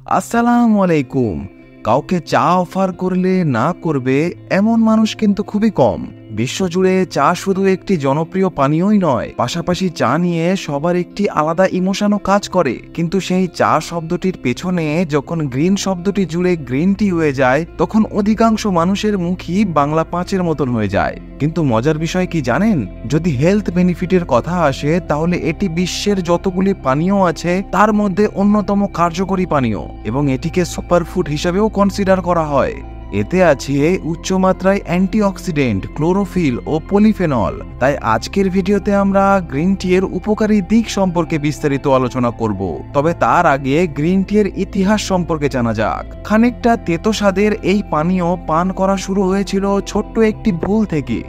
আসসালামু আলাইকুম। কাউকে চা অফার করলে না করবে এমন মানুষ কিন্তু খুবই কম। বিশ্বজুড়ে চা শুধু একটি জনপ্রিয় পানীয়ই নয়, পাশাপাশি চা নিয়ে সবার একটি আলাদা ইমোশনও কাজ করে। কিন্তু সেই চা শব্দটির পেছনে যখন গ্রিন শব্দটি জুড়ে গ্রিন টি হয়ে যায়, তখন অধিকাংশ মানুষের মুখই বাংলা পাঁচের মতন হয়ে যায়। কিন্তু মজার বিষয় কি জানেন, যদি হেলথ বেনিফিটের কথা আসে তাহলে এটি বিশ্বের যতগুলি পানীয় আছে তার মধ্যে অন্যতম কার্যকরী পানীয়, এবং এটিকে সুপারফুড হিসেবেও কনসিডার করা হয়। এতে আছে উচ্চমাত্রায় অ্যান্টিঅক্সিডেন্ট, ক্লোরোফিল ও পলিফেনল। তাই আজকের ভিডিওতে আমরা গ্রিন টি এর উপকারী দিক সম্পর্কে বিস্তারিত আলোচনা করব। তবে তার আগে গ্রিন টি এর ইতিহাস সম্পর্কে জানা যাক। খানিকটা তেতো স্বাদের এই পানীয় পান করা শুরু হয়েছিল ছোট্ট একটি ভুল থেকে।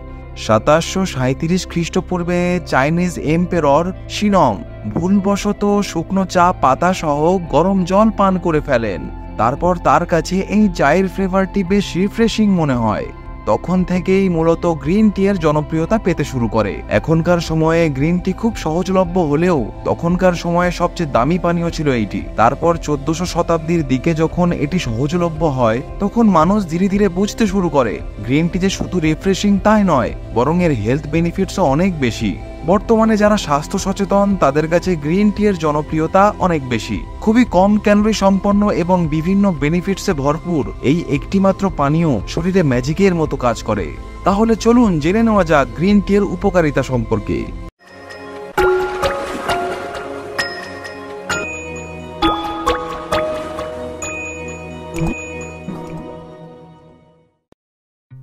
1737 খ্রিস্টপূর্বে চাইনিজ এম্পেরর শিনং ভুলবশত শুকনো চা পাতা সহ গরম জল পান করে ফেলেন। তারপর তার কাছে এই চায়ের ফ্লেভারটি বেশ রিফ্রেশিং মনে হয়। তখন থেকেই মূলত গ্রিন টি এর জনপ্রিয়তা পেতে শুরু করে। এখনকার সময়ে গ্রিন টি খুব সহজলভ্য হলেও তখনকার সময়ে সবচেয়ে দামি পানীয় ছিল এইটি। তারপর 1400 শতাব্দীর দিকে যখন এটি সহজলভ্য হয়, তখন মানুষ ধীরে ধীরে বুঝতে শুরু করে গ্রিন টি যে শুধু রিফ্রেশিং তাই নয়, বরং এর হেলথ বেনিফিটসও অনেক বেশি। বর্তমানে যারা স্বাস্থ্য সচেতন তাদের কাছে গ্রিন টি এর জনপ্রিয়তা অনেক বেশি। খুবই কম ক্যালোরি সম্পন্ন এবং বিভিন্ন বেনিফিটসে ভরপুর এই একটিমাত্র পানীয় শরীরে ম্যাজিকের মতো কাজ করে। তাহলে চলুন জেনে নেওয়া যাক গ্রিন টি এর উপকারিতা সম্পর্কে।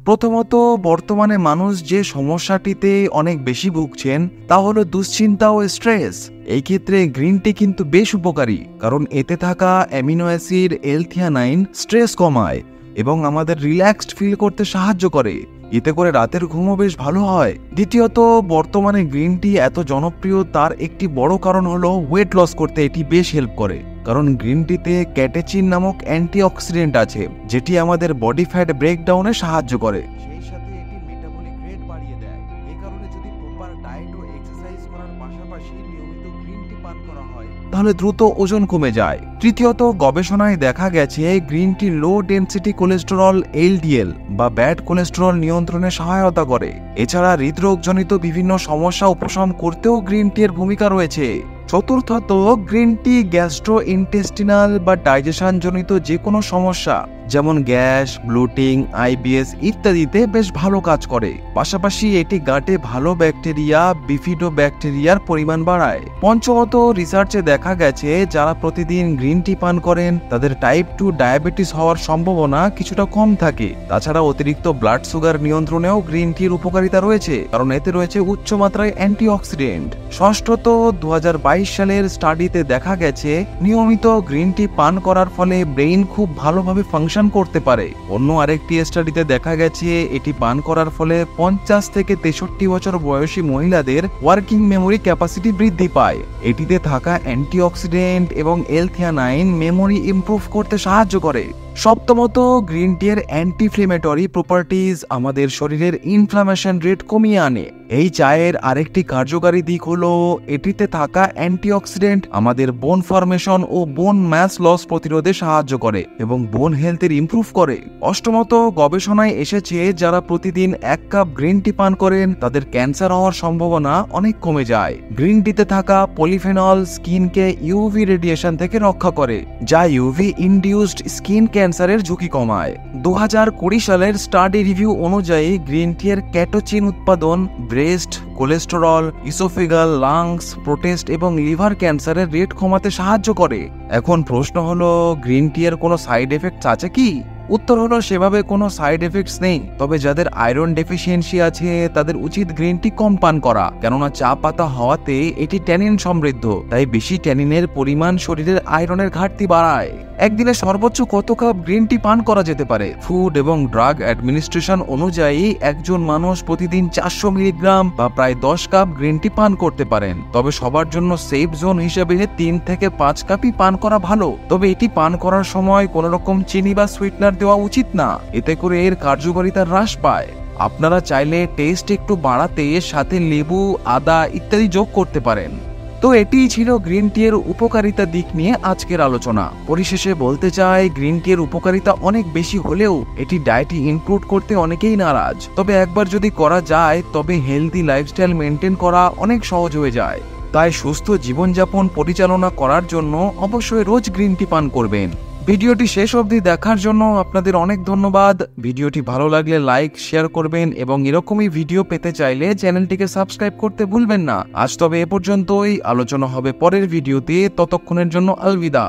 প্রথমত, বর্তমানে মানুষ যে সমস্যাটিতে অনেক বেশি ভুগছেন তা হলো দুশ্চিন্তা ও স্ট্রেস। এই ক্ষেত্রে গ্রিন টি কিন্তু বেশ উপকারী, কারণ এতে থাকা অ্যামিনো অ্যাসিড এল-থিয়ানাইন স্ট্রেস কমায় এবং আমাদের রিল্যাক্সড ফিল করতে সাহায্য করে। এতে করে রাতের ঘুমও বেশ ভালো হয়। দ্বিতীয়ত, বর্তমানে গ্রিন টি এত জনপ্রিয় তার একটি বড় কারণ হলো ওয়েট লস করতে এটি বেশ হেল্প করে। কারণ গ্রিন টিতে ক্যাটেচিন নামক অ্যান্টিঅক্সিডেন্ট আছে, যেটি আমাদের বডি ফ্যাট ব্রেকডাউনে সাহায্য করে। সেই সাথে এটি মেটাবলিক রেট বাড়িয়ে দেয়। এই কারণে যদি প্রপার ডায়েট ও এক্সারসাইজ করার পাশাপাশি নিয়মিত গ্রিন টি পান করা হয় তাহলে দ্রুত ওজন কমে যায়। তৃতীয়ত, গবেষণায় দেখা গেছে গ্রিন টি লো ডেনসিটি কোলেস্টেরল এলডিএল বা ব্যাড কোলেস্টেরল নিয়ন্ত্রণে সহায়তা করে। এছাড়া হৃদরোগজনিত বিভিন্ন সমস্যা উপশম করতেও গ্রিন টি এর ভূমিকা রয়েছে। চতুর্থত, গ্রিন টি গ্যাস্ট্রো ইন্টেস্টিনাল বা ডাইজেশন জনিত যে কোনো সমস্যা যেমন গ্যাস, ব্লোটিং, আইবিএস ইত্যাদিতে বেশ ভালো কাজ করে। পাশাপাশি এটি গাটে ভালো ব্যাকটেরিয়া, বিফিডোব্যাকটেরিয়ার পরিমাণ বাড়ায়। পঞ্চমত, রিসার্চে দেখা গেছে যারা প্রতিদিন গ্রিন টি পান করেন তাদের টাইপ 2 ডায়াবেটিস হওয়ার সম্ভাবনা কিছুটা কম থাকে। তাছাড়া অতিরিক্ত ব্লাড সুগার নিয়ন্ত্রণেও গ্রিন টির উপকারিতা রয়েছে, কারণ এতে রয়েছে উচ্চমাত্রায় অ্যান্টিঅক্সিডেন্ট। ষষ্ঠত, 2022 সালের স্টাডিতে দেখা গেছে নিয়মিত গ্রিন টি পান করার ফলে ব্রেইন খুব ভালোভাবে ফাংশন করতে পারে। অন্য আরেকটি স্টাডিতে দেখা গেছে এটি পান করার ফলে 50 থেকে 63 বছর বয়সী মহিলাদের ওয়ার্কিং মেমোরি ক্যাপাসিটি বৃদ্ধি পায়। এটিতে থাকা অ্যান্টিঅক্সিডেন্ট এবং এল-থিয়ানাইন মেমোরি ইমপ্রুভ করতে সাহায্য করে। সপ্তমত, গ্রিন টি এর অ্যান্টিফ্লেমেটরি প্রপার্টিজ আমাদের শরীরের ইনফ্লামেশন রেট কমিয়ে আনে। এই চায়ের আরেকটি কার্যকারী দিক হলো এটিতে থাকা অ্যান্টিঅক্সিডেন্ট আমাদের বোন ফর্মেশন ও বোন ম্যাস লস প্রতিরোধে সাহায্য করে এবং বোন হেলথের ইমপ্রুভ করে। অষ্টমত, গবেষণায় এসেছে যারা প্রতিদিন 1 কাপ গ্রিন টি পান করেন তাদের ক্যান্সার হওয়ার সম্ভাবনা অনেক কমে যায়। গ্রিন টিতে থাকা পলিফেনল স্কিনকে ইউভি রেডিয়েশন থেকে রক্ষা করে, যা ইউভি ইনডিউসড স্কিন ক্যান্সারের ঝুঁকি কমায়। 2020 সালের স্টাডি রিভিউ অনুযায়ী গ্রিন টি এর ক্যাটোচিন উৎপাদন breast, cholesterol, oesophageal, lungs, prostate এবং লিভার ক্যান্সারের রেট কমাতে সাহায্য করে। এখন প্রশ্ন হলো, গ্রিন টি এর কোনো সাইড এফেক্টস আছে কি? উত্তর হলো সেভাবে কোনো সাইড এফেক্টস নেই। তবে যাদের আয়রন ডেফিসিয়েন্সি আছে তাদের উচিত গ্রিন টি কম পান করা, কেননা চা পাতা হওয়াতে এটি ট্যানিন সমৃদ্ধ। তাই বেশি ট্যানিনের পরিমাণ শরীরের আয়রনের ঘাটতি বাড়ায়। একদিনে সর্বোচ্চ কত কাপ গ্রিন টি পান করা যেতে পারে? ফুড এবং ড্রাগ অ্যাডমিনিস্ট্রেশন অনুযায়ী একজন মানুষ প্রতিদিন 400 মিলিগ্রাম বা প্রায় 10 কাপ গ্রিন টি পান করতে পারেন। তবে সবার জন্য সেফ জোন হিসেবে 3 থেকে 5 কাপই পান করা ভালো। তবে এটি পান করার সময় কোনো রকম চিনি বা সুইটনার দেওয়া উচিত না, এতে করে এর কার্যকারিতা হ্রাস পায়। আপনারা চাইলে টেস্ট একটু বাড়াতে সাথে লেবু, আদা ইত্যাদি যোগ করতে পারেন। তো এটিই ছিল গ্রিন টি এর উপকারিতা দিক নিয়ে আজকের আলোচনা। পরিশেষে বলতে চাই, গ্রিন টি এর উপকারিতা অনেক বেশি হলেও এটি ডায়েটে ইনক্লুড করতে অনেকেই নারাজ। তবে একবার যদি করা যায় তবে হেলদি লাইফস্টাইল মেনটেন করা অনেক সহজ হয়ে যায়। তাই সুস্থ জীবনযাপন পরিচালনা করার জন্য অবশ্যই রোজ গ্রিন টি পান করবেন। ভিডিওটি শেষ অবধি দেখার জন্য আপনাদের অনেক ধন্যবাদ। ভিডিওটি ভালো লাগলে লাইক শেয়ার করবেন এবং এরকমই ভিডিও পেতে চাইলে চ্যানেলটিকে সাবস্ক্রাইব করতে ভুলবেন না। আজ তবে এ পর্যন্তই, আলোচনা হবে পরের ভিডিওতে। ততক্ষণের জন্য আলবিদা।